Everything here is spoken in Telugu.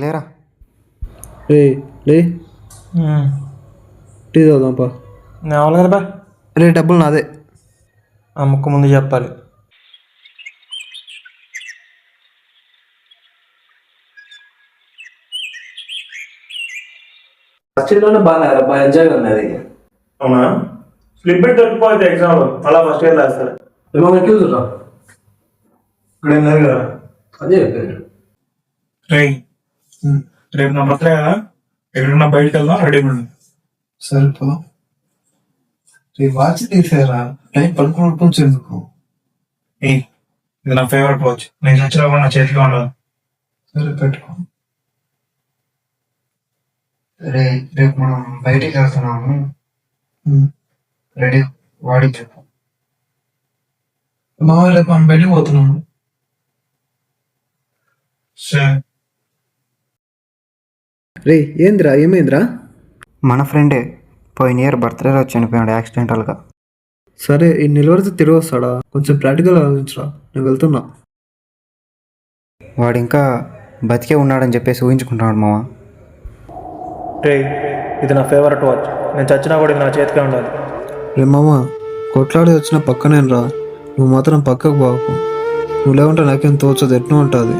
లేరా రే లే టీ తాగుదాంపా. నేను అవ్వాలి కదా బా. రే డబ్బులు నాదే. ఆ ముక్క ముందు చెప్పాలి. ఫస్ట్ ఇయర్లోనే బాగా ఎంజాయ్గా ఉన్నది. అవునా? స్లిప్ పెట్టి దొరికిపోతే ఎగ్జామ్ అలా ఫస్ట్ ఇయర్ రాస్తారు. ఏమో చూసురా ఇక్కడ ఏం లేదు కదా. అదే చెప్పాను. రేపు నా బర్త్డే కదా, ఎక్కడన్నా బయటకు వెళ్దాం, రెడీ ఉండి. సరిపో రేపు వాచ్ తీసేరా, టైం పడుకుని ఎందుకు? ఇది నా ఫేవరెట్ వాచ్, నేను నచ్చినా కూడా నా చేతిలో ఉండదు. సరే పెట్టుకో. రేపు మనం బయటికి వెళ్తున్నాము, రెడీ వాడికి చెప్పు. మా రేపు మనం బయటికి పోతున్నాము. సరే. రే ఏందిరా, ఏమైందిరా? మన ఫ్రెండే పోయిన ఇయర్ బర్త్డేలో చనిపోయాడు యాక్సిడెంటల్గా. సరే ఈ నిలవడితే తిరిగి వస్తాడా? కొంచెం ప్రాక్టికల్ ఆలోచించరా, నేను వెళ్తున్నా. వాడు ఇంకా బతికే ఉన్నాడని చెప్పేసి ఊహించుకుంటున్నాడు మామ. రే ఇది నా ఫేవరెట్ వాచ్, నేను చచ్చినా కూడా ఇది నా చేతికే ఉండాలి. రే మామ, కొట్లాడి వచ్చిన పక్కనేను రా, నువ్వు మాత్రం పక్కకు బాకు. నువ్వు లేకుంటే నాకేం తోచదు, ఎట్లా ఉంటుంది.